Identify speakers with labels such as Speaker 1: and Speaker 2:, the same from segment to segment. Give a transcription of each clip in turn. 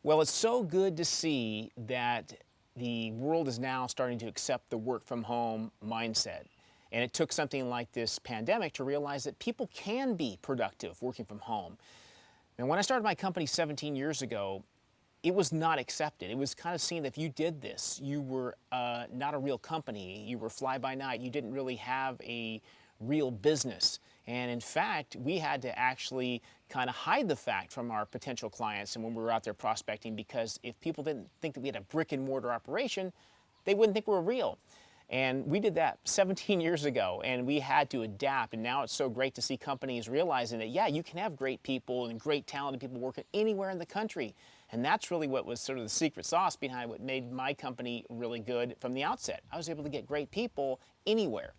Speaker 1: Well, it's so good to see that the world is now starting to accept the work from home mindset. And it took something like this pandemic to realize that people can be productive working from home. And when I started my company 17 years ago, it was not accepted. It was kind of seen that if you did this, you were not a real company. You were fly by night. You didn't really have a real business. And in fact, we had to actually kind of hide the fact from our potential clients and when we were out there prospecting, because if people didn't think that we had a brick and mortar operation, they wouldn't think we were real. And we did that 17 years ago, and we had to adapt. And now it's so great to see companies realizing that, yeah, you can have great people and great talented people working anywhere in the country. And that's really what was sort of the secret sauce behind what made my company really good from the outset. I was able to get great people anywhere.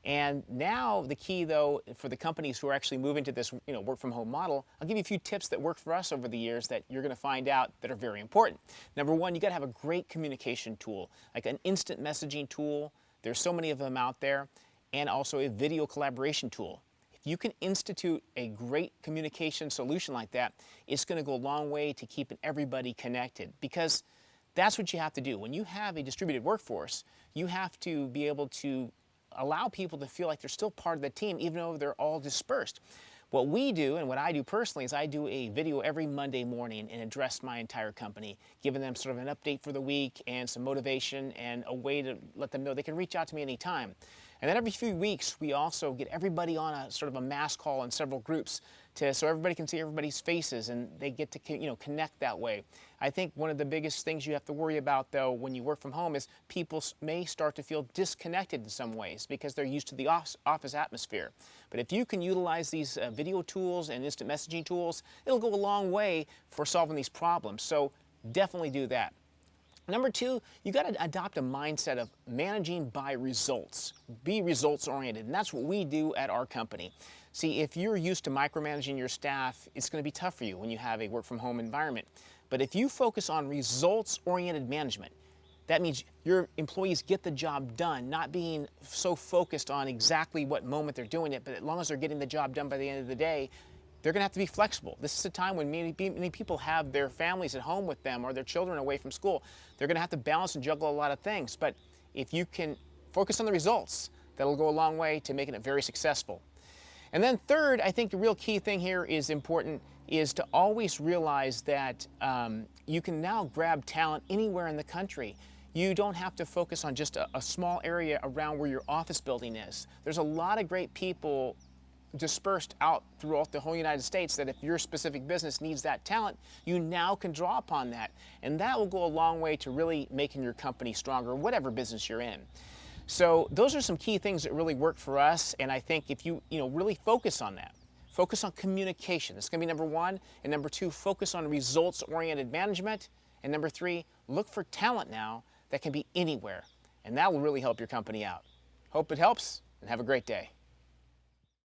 Speaker 1: And now the key, though, for the companies who are actually moving to this work from home model, I'll give you a few tips that worked for us over the years that you're going to find out that are very important. Number one, you got to have a great communication tool, like an instant messaging tool. There's so many of them out there, and also a video collaboration tool. If you can institute a great communication solution like that, it's going to go a long way to keeping everybody connected, because that's what you have to do. When you have a distributed workforce, you have to be able to allow people to feel like they're still part of the team, even though they're all dispersed. What we do, and what I do personally, is I do a video every Monday morning and address my entire company, giving them sort of an update for the week and some motivation and a way to let them know they can reach out to me anytime. And then every few weeks, we also get everybody on a sort of a mass call in several groups so everybody can see everybody's faces and they get to connect that way. I think one of the biggest things you have to worry about, though, when you work from home is people may start to feel disconnected in some ways because they're used to the office atmosphere. But if you can utilize these video tools and instant messaging tools, it'll go a long way for solving these problems. So definitely do that. Number two, you got to adopt a mindset of managing by results. Be results oriented, and that's what we do at our company. See, if you're used to micromanaging your staff, it's going to be tough for you when you have a work from home environment. But if you focus on results oriented management, that means your employees get the job done, not being so focused on exactly what moment they're doing it, but as long as they're getting the job done by the end of the day, they're going to have to be flexible. This is a time when many people have their families at home with them or their children away from school. They're going to have to balance and juggle a lot of things. But if you can focus on the results, that'll go a long way to making it very successful. And then third, I think the real key thing here is important is to always realize that you can now grab talent anywhere in the country. You don't have to focus on just a small area around where your office building is. There's a lot of great people dispersed out throughout the whole United States that if your specific business needs that talent, you now can draw upon that. And that will go a long way to really making your company stronger, whatever business you're in. So those are some key things that really work for us. And I think if you really focus on that, focus on communication. That's going to be number one. And number two, focus on results-oriented management. And number three, look for talent now that can be anywhere. And that will really help your company out. Hope it helps, and have a great day.